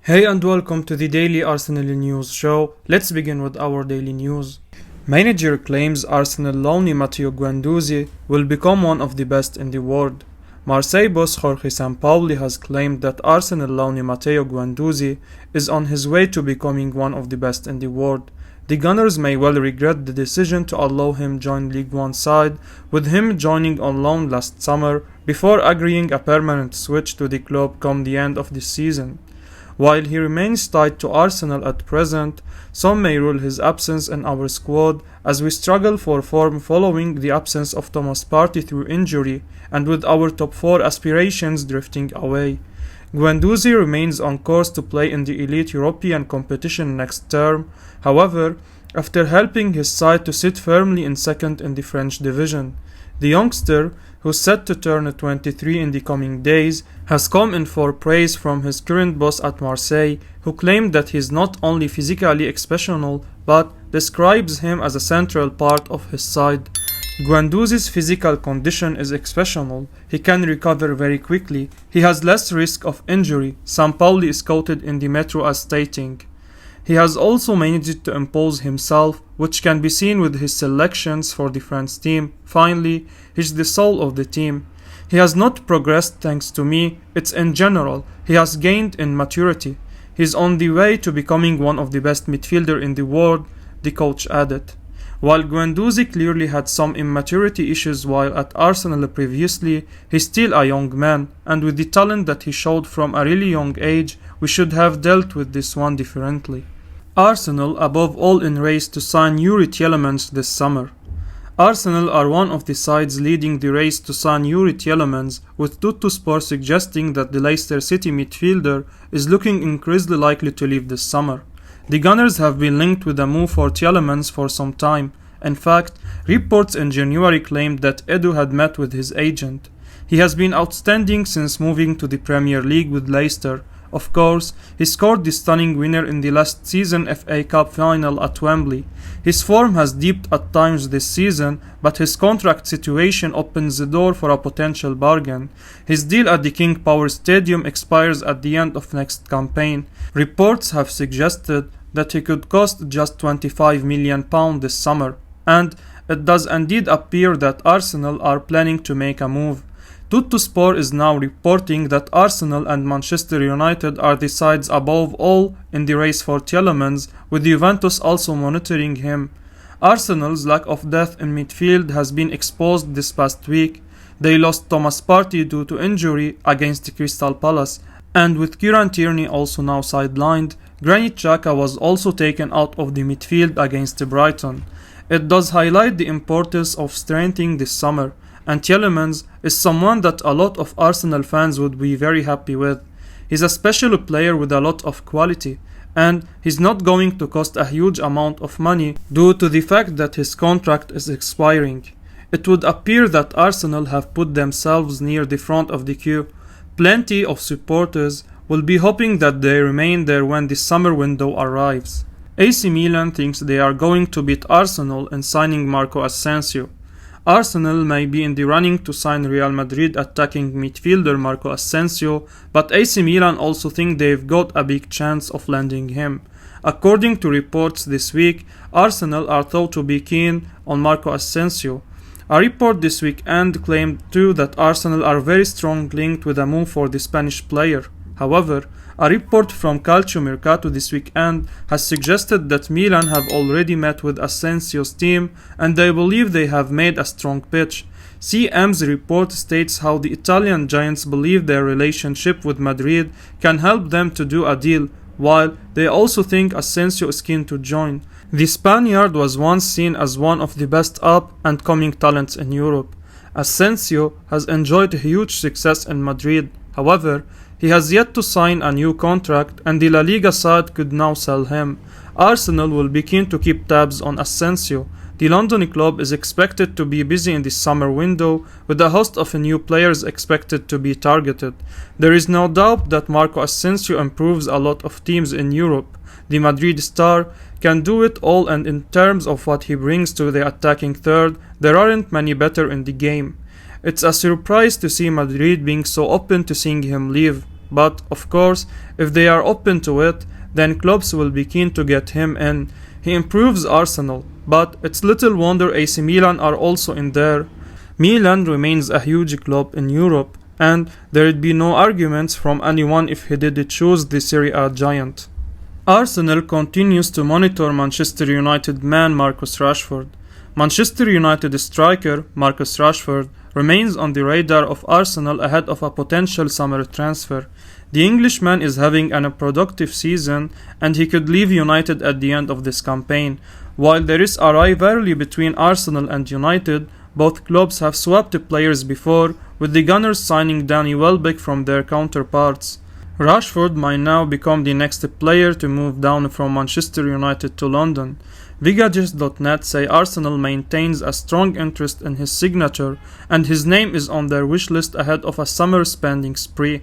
Hey and welcome to the Daily Arsenal News Show. Let's begin with our daily news. Manager claims Arsenal loanee Matteo Guendouzi will become one of the best in the world. Marseille boss Jorge Sampaoli has claimed that Arsenal loanee Matteo Guendouzi is on his way to becoming one of the best in the world. The Gunners may well regret the decision to allow him join League One side, with him joining on loan last summer before agreeing a permanent switch to the club come the end of the season. While he remains tied to Arsenal at present, some may rule his absence in our squad as we struggle for form following the absence of Thomas Partey through injury and with our top 4 aspirations drifting away. Guendouzi remains on course to play in the elite European competition next term, however, after helping his side to sit firmly in second in the French division. The youngster, who's set to turn 23 in the coming days, has come in for praise from his current boss at Marseille, who claimed that he is not only physically exceptional, but describes him as a central part of his side. Guendouzi's physical condition is exceptional. He can recover very quickly. He has less risk of injury, Sampaoli is quoted in the Metro as stating. He has also managed to impose himself, which can be seen with his selections for the France team. Finally, he's the soul of the team. He has not progressed thanks to me, it's in general. He has gained in maturity. He's on the way to becoming one of the best midfielders in the world, the coach added. While Guendouzi clearly had some immaturity issues while at Arsenal previously, he's still a young man, and with the talent that he showed from a really young age, we should have dealt with this one differently. Arsenal above all in race to sign Youri Tielemans this summer. Arsenal are one of the sides leading the race to sign Youri Tielemans, with Tuttosport suggesting that the Leicester City midfielder is looking increasingly likely to leave this summer. The Gunners have been linked with a move for Tielemans for some time. In fact, reports in January claimed that Edu had met with his agent. He has been outstanding since moving to the Premier League with Leicester. Of course, he scored the stunning winner in the last season FA Cup final at Wembley. His form has dipped at times this season, but his contract situation opens the door for a potential bargain. His deal at the King Power Stadium expires at the end of next campaign. Reports have suggested that he could cost just £25 million this summer, and it does indeed appear that Arsenal are planning to make a move. Tuttosport is now reporting that Arsenal and Manchester United are the sides above all in the race for Tielemans, with Juventus also monitoring him. Arsenal's lack of depth in midfield has been exposed this past week. They lost Thomas Partey due to injury against Crystal Palace, and with Kieran Tierney also now sidelined, Granit Xhaka was also taken out of the midfield against Brighton. It does highlight the importance of strengthening this summer, and Tielemans is someone that a lot of Arsenal fans would be very happy with. He's a special player with a lot of quality, and he's not going to cost a huge amount of money due to the fact that his contract is expiring. It would appear that Arsenal have put themselves near the front of the queue. Plenty of supporters will be hoping that they remain there when the summer window arrives. AC Milan thinks they are going to beat Arsenal in signing Marco Ascencio. Arsenal may be in the running to sign Real Madrid attacking midfielder Marco Ascencio, but AC Milan also think they've got a big chance of landing him. According to reports this week, Arsenal are thought to be keen on Marco Asensio. A report this weekend claimed too that Arsenal are very strongly linked with a move for the Spanish player. However, a report from Calcio Mercato this weekend has suggested that Milan have already met with Asensio's team and they believe they have made a strong pitch. CM's report states how the Italian giants believe their relationship with Madrid can help them to do a deal, while they also think Asensio is keen to join. The Spaniard was once seen as one of the best up and coming talents in Europe. Asensio has enjoyed huge success in Madrid. However, he has yet to sign a new contract and the La Liga side could now sell him. Arsenal will be keen to keep tabs on Asensio. The London club is expected to be busy in the summer window, with a host of new players expected to be targeted. There is no doubt that Marco Ascencio improves a lot of teams in Europe. The Madrid star can do it all, and in terms of what he brings to the attacking third, there aren't many better in the game. It's a surprise to see Madrid being so open to seeing him leave. but of course, if they are open to it, then clubs will be keen to get him in. He improves Arsenal, but it's little wonder AC Milan are also in there. Milan remains a huge club in Europe, and there'd be no arguments from anyone if he did choose the Serie A giant. Arsenal continues to monitor Manchester United man Marcus Rashford. Manchester United striker Marcus Rashford remains on the radar of Arsenal ahead of a potential summer transfer. The Englishman is having an unproductive season and he could leave United at the end of this campaign. While there is a rivalry between Arsenal and United, both clubs have swapped players before, with the Gunners signing Danny Welbeck from their counterparts. Rashford might now become the next player to move down from Manchester United to London. Vigagist.net say Arsenal maintains a strong interest in his signature and his name is on their wish list ahead of a summer spending spree.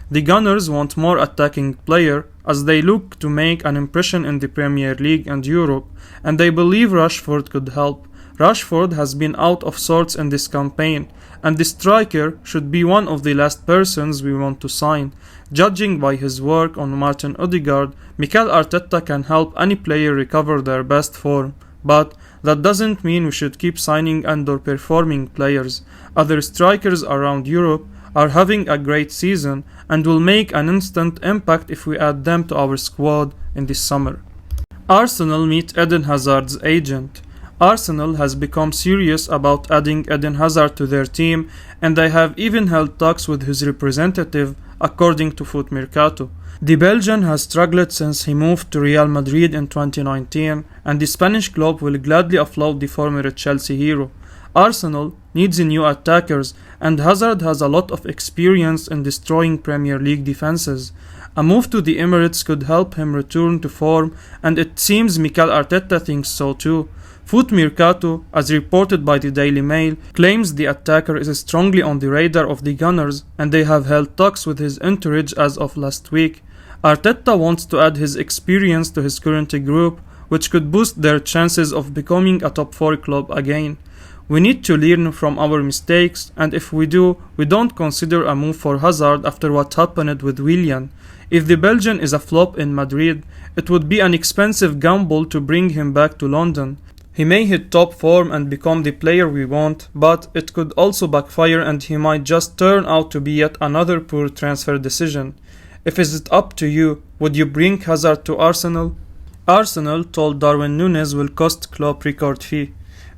The Gunners want more attacking player as they look to make an impression in the Premier League and Europe, and they believe Rashford could help. Rashford has been out of sorts in this campaign, and the striker should be one of the last persons we want to sign. Judging by his work on Martin Odegaard, Mikel Arteta can help any player recover their best form, but that doesn't mean we should keep signing underperforming players. Other strikers around Europe are having a great season and will make an instant impact if we add them to our squad in this summer. Arsenal meet Eden Hazard's agent. Arsenal has become serious about adding Eden Hazard to their team, and they have even held talks with his representative, according to Foot Mercato. The Belgian has struggled since he moved to Real Madrid in 2019, and the Spanish club will gladly offload the former Chelsea hero. Arsenal needs new attackers, and Hazard has a lot of experience in destroying Premier League defenses. A move to the Emirates could help him return to form, and it seems Mikel Arteta thinks so too. Foot Mercato, as reported by the Daily Mail, claims the attacker is strongly on the radar of the Gunners and they have held talks with his entourage as of last week. Arteta wants to add his experience to his current group, which could boost their chances of becoming a top 4 club again. We need to learn from our mistakes, and if we do, we don't consider a move for Hazard after what happened with Willian. If the Belgian is a flop in Madrid, it would be an expensive gamble to bring him back to London. He may hit top form and become the player we want, but it could also backfire and he might just turn out to be yet another poor transfer decision. If it's up to you, would you bring Hazard to Arsenal? Arsenal told Darwin Nunez will cost club record fee.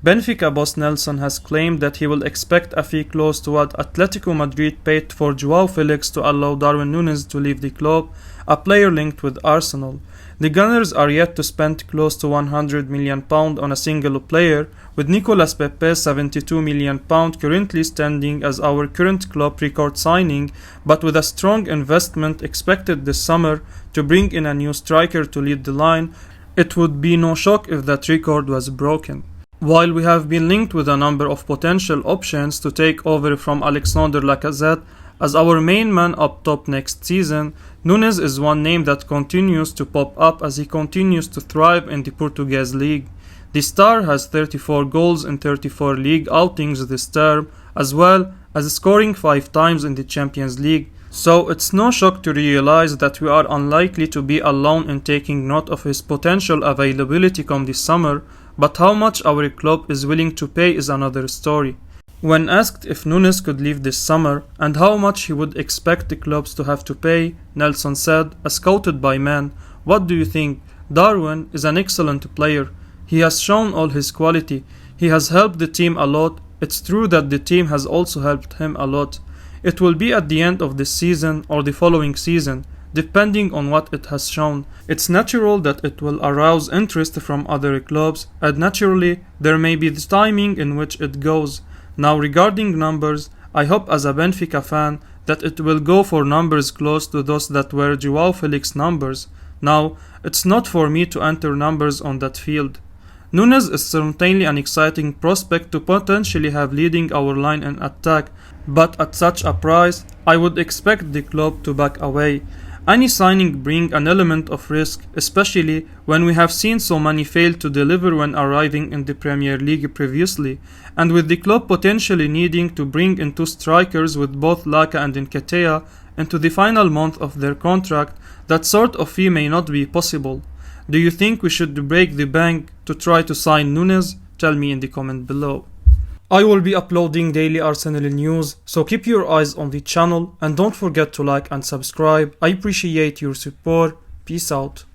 Benfica boss Nelson has claimed that he will expect a fee close to what Atletico Madrid paid for Joao Felix to allow Darwin Nunez to leave the club, a player linked with Arsenal. The Gunners are yet to spend close to £100 million on a single player, with Nicolas Pepe's £72 million currently standing as our current club record signing, but with a strong investment expected this summer to bring in a new striker to lead the line, it would be no shock if that record was broken. While we have been linked with a number of potential options to take over from Alexander Lacazette as our main man up top next season, Nunez is one name that continues to pop up as he continues to thrive in the Portuguese league. The star has 34 goals in 34 league outings this term, as well as scoring 5 times in the Champions League. So it's no shock to realize that we are unlikely to be alone in taking note of his potential availability come this summer, but how much our club is willing to pay is another story. When asked if Nunez could leave this summer and how much he would expect the clubs to have to pay, Nelson said, as scouted by Man, "What do you think? Darwin is an excellent player. He has shown all his quality. He has helped the team a lot. It's true that the team has also helped him a lot. It will be at the end of this season or the following season, depending on what it has shown. It's natural that it will arouse interest from other clubs, and naturally there may be the timing in which it goes. Now regarding numbers, I hope as a Benfica fan that it will go for numbers close to those that were Joao Felix numbers. Now, it's not for me to enter numbers on that field. Nunez is certainly an exciting prospect to potentially have leading our line in attack, but at such a price, I would expect the club to back away. Any signing brings an element of risk, especially when we have seen so many fail to deliver when arriving in the Premier League previously, and with the club potentially needing to bring in two strikers with both Laka and Nketiah into the final month of their contract, that sort of fee may not be possible. Do you think we should break the bank to try to sign Nunez? Tell me in the comment below. I will be uploading daily Arsenal news, so keep your eyes on the channel and don't forget to like and subscribe. I appreciate your support. Peace out.